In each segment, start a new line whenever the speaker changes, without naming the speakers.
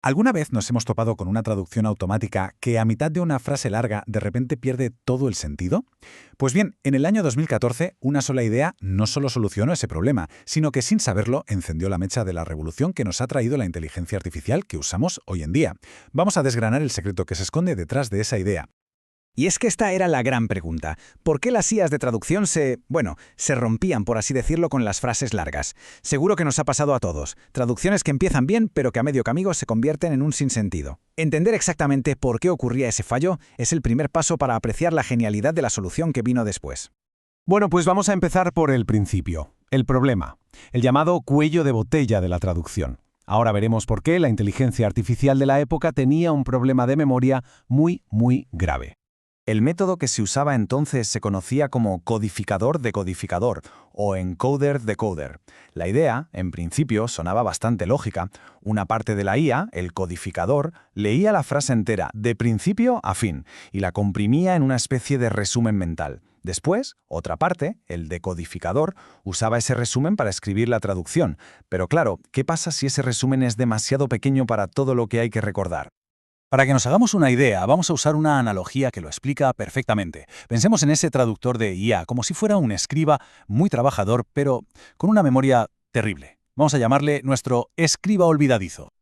¿Alguna vez nos hemos topado con una traducción automática que a mitad de una frase larga de repente pierde todo el sentido? Pues bien, en el año 2014, una sola idea no solo solucionó ese problema, sino que sin saberlo encendió la mecha de la revolución que nos ha traído la inteligencia artificial que usamos hoy en día. Vamos a desgranar el secreto que se esconde detrás de esa idea.
Y es que esta era la gran pregunta. ¿Por qué las IAs de traducción se rompían, por así decirlo, con las frases largas? Seguro que nos ha pasado a todos. Traducciones que empiezan bien, pero que a medio camino se convierten en un sinsentido. Entender exactamente por qué ocurría ese fallo es el primer paso para apreciar la genialidad de la solución que vino después.
Bueno, pues vamos a empezar por el principio, el problema, el llamado cuello de botella de la traducción. Ahora veremos por qué la inteligencia artificial de la época tenía un problema de memoria muy grave.
El método que se usaba entonces se conocía como codificador-decodificador o encoder-decoder. La idea, en principio, sonaba bastante lógica. Una parte de la IA, el codificador, leía la frase entera, de principio a fin, y la comprimía en una especie de resumen mental. Después, otra parte, el decodificador, usaba ese resumen para escribir la traducción. Pero claro, ¿qué pasa si ese resumen es demasiado pequeño para todo lo que hay que recordar?
Para que nos hagamos una idea, vamos a usar una analogía que lo explica perfectamente. Pensemos en ese traductor de IA como si fuera un escriba muy trabajador, pero con una memoria terrible. Vamos a llamarle nuestro escriba olvidadizo.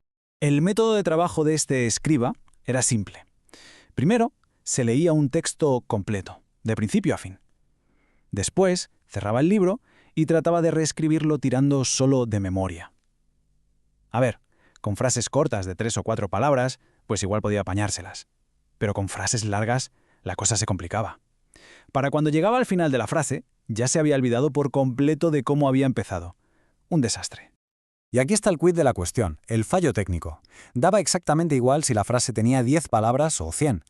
El método de trabajo de este escriba era simple. Primero, se leía un texto completo, de principio a fin. Después, cerraba el libro y trataba de reescribirlo tirando solo de memoria. A ver, con frases cortas de 3 o 4 palabras, pues igual podía apañárselas. Pero con frases largas, la cosa se complicaba. Para cuando llegaba al final de la frase, ya se había olvidado por completo de cómo había empezado. Un desastre.
Y aquí está el quid de la cuestión, el fallo técnico. Daba exactamente igual si la frase tenía 10 palabras o 100.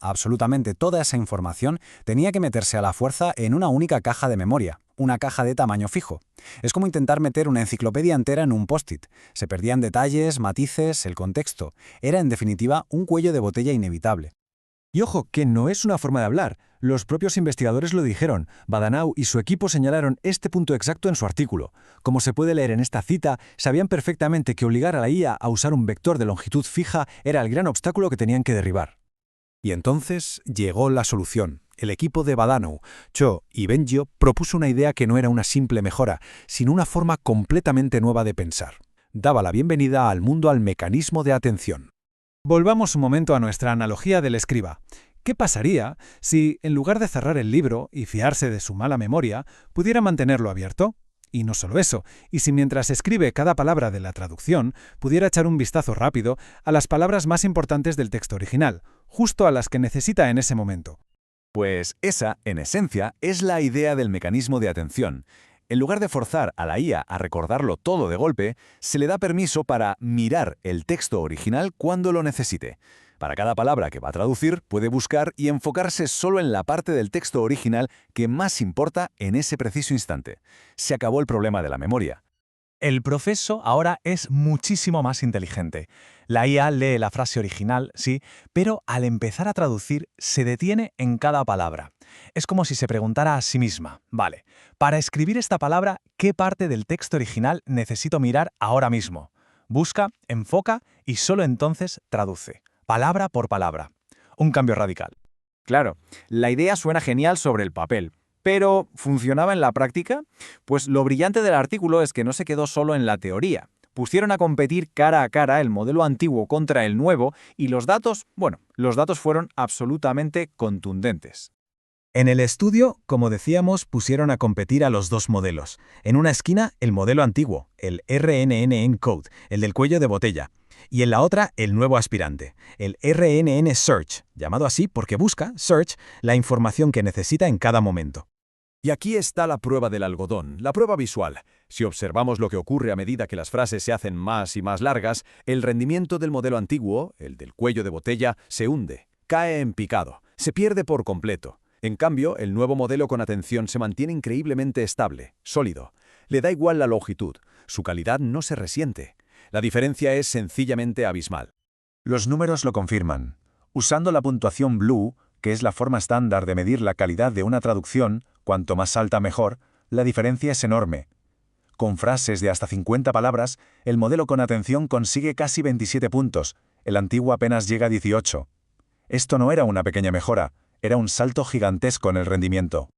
Absolutamente toda esa información tenía que meterse a la fuerza en una única caja de memoria, una caja de tamaño fijo. Es como intentar meter una enciclopedia entera en un post-it. Se perdían detalles, matices, el contexto. Era, en definitiva, un cuello de botella inevitable.
Y ojo, que no es una forma de hablar. Los propios investigadores lo dijeron. Bahdanau y su equipo señalaron este punto exacto en su artículo. Como se puede leer en esta cita, sabían perfectamente que obligar a la IA a usar un vector de longitud fija era el gran obstáculo que tenían que derribar.
Y entonces llegó la solución. El equipo de Bahdanau, Cho y Bengio propuso una idea que no era una simple mejora, sino una forma completamente nueva de pensar. Daba la bienvenida al mundo al mecanismo de atención.
Volvamos un momento a nuestra analogía del escriba. ¿Qué pasaría si, en lugar de cerrar el libro y fiarse de su mala memoria, pudiera mantenerlo abierto? Y no solo eso, y si mientras escribe cada palabra de la traducción, pudiera echar un vistazo rápido a las palabras más importantes del texto original, justo a las que necesita en ese momento.
Pues esa, en esencia, es la idea del mecanismo de atención. En lugar de forzar a la IA a recordarlo todo de golpe, se le da permiso para mirar el texto original cuando lo necesite. Para cada palabra que va a traducir, puede buscar y enfocarse solo en la parte del texto original que más importa en ese preciso instante. Se acabó el problema de la memoria.
El proceso ahora es muchísimo más inteligente. La IA lee la frase original, sí, pero al empezar a traducir se detiene en cada palabra. Es como si se preguntara a sí misma, vale, para escribir esta palabra, ¿qué parte del texto original necesito mirar ahora mismo? Busca, enfoca y solo entonces traduce, palabra por palabra. Un cambio radical.
Claro, la idea suena genial sobre el papel, pero ¿funcionaba en la práctica? Pues lo brillante del artículo es que no se quedó solo en la teoría. Pusieron a competir cara a cara el modelo antiguo contra el nuevo y los datos fueron absolutamente contundentes.
En el estudio, como decíamos, pusieron a competir a los dos modelos. En una esquina, el modelo antiguo, el RNN Encode, el del cuello de botella. Y en la otra, el nuevo aspirante, el RNN Search, llamado así porque busca, Search, la información que necesita en cada momento.
Y aquí está la prueba del algodón, la prueba visual. Si observamos lo que ocurre a medida que las frases se hacen más y más largas, el rendimiento del modelo antiguo, el del cuello de botella, se hunde, cae en picado, se pierde por completo. En cambio, el nuevo modelo con atención se mantiene increíblemente estable, sólido. Le da igual la longitud, su calidad no se resiente. La diferencia es sencillamente abismal.
Los números lo confirman. Usando la puntuación Blue, que es la forma estándar de medir la calidad de una traducción, cuanto más alta mejor, la diferencia es enorme. Con frases de hasta 50 palabras, el modelo con atención consigue casi 27 puntos, el antiguo apenas llega a 18. Esto no era una pequeña mejora, era un salto gigantesco en el rendimiento.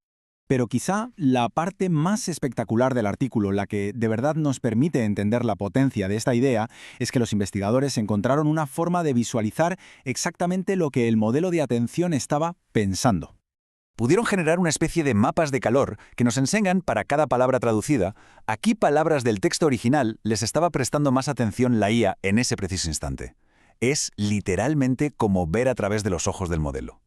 Pero quizá la parte más espectacular del artículo, la que de verdad nos permite entender la potencia de esta idea, es que los investigadores encontraron una forma de visualizar exactamente lo que el modelo de atención estaba pensando. Pudieron generar una especie de mapas de calor que nos enseñan para cada palabra traducida a qué palabras del texto original les estaba prestando más atención la IA en ese preciso instante. Es literalmente como ver a través de los ojos del modelo.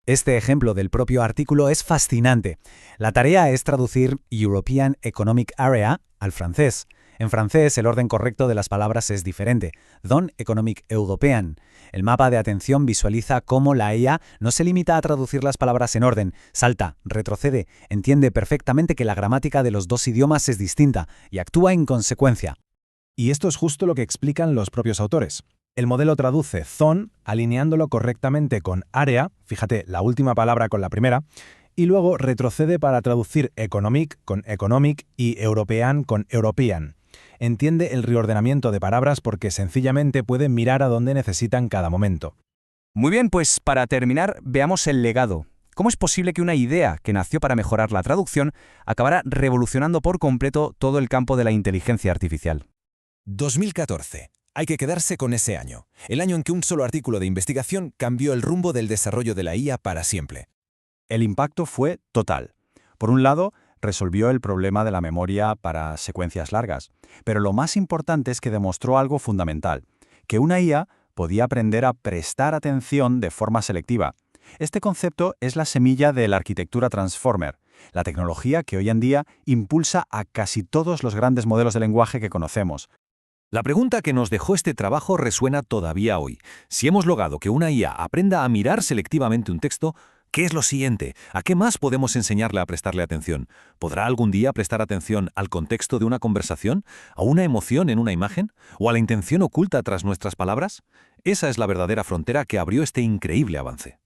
Este ejemplo del propio artículo es fascinante. La tarea es traducir European Economic Area al francés. En francés, el orden correcto de las palabras es diferente. Zone Economic European. El mapa de atención visualiza cómo la IA no se limita a traducir las palabras en orden, salta, retrocede, entiende perfectamente que la gramática de los dos idiomas es distinta y actúa en consecuencia.
Y esto es justo lo que explican los propios autores. El modelo traduce zone alineándolo correctamente con area, fíjate, la última palabra con la primera, y luego retrocede para traducir economic con economic y european con european. Entiende el reordenamiento de palabras porque sencillamente puede mirar a dónde necesitan cada momento.
Muy bien, pues para terminar, veamos el legado. ¿Cómo es posible que una idea que nació para mejorar la traducción acabara revolucionando por completo todo el campo de la inteligencia artificial?
2014. Hay que quedarse con ese año, el año en que un solo artículo de investigación cambió el rumbo del desarrollo de la IA para siempre.
El impacto fue total. Por un lado, resolvió el problema de la memoria para secuencias largas, pero lo más importante es que demostró algo fundamental, que una IA podía aprender a prestar atención de forma selectiva. Este concepto es la semilla de la arquitectura Transformer, la tecnología que hoy en día impulsa a casi todos los grandes modelos de lenguaje que conocemos.
La pregunta que nos dejó este trabajo resuena todavía hoy. Si hemos logrado que una IA aprenda a mirar selectivamente un texto, ¿qué es lo siguiente? ¿A qué más podemos enseñarle a prestarle atención? ¿Podrá algún día prestar atención al contexto de una conversación? ¿A una emoción en una imagen? ¿O a la intención oculta tras nuestras palabras? Esa es la verdadera frontera que abrió este increíble avance.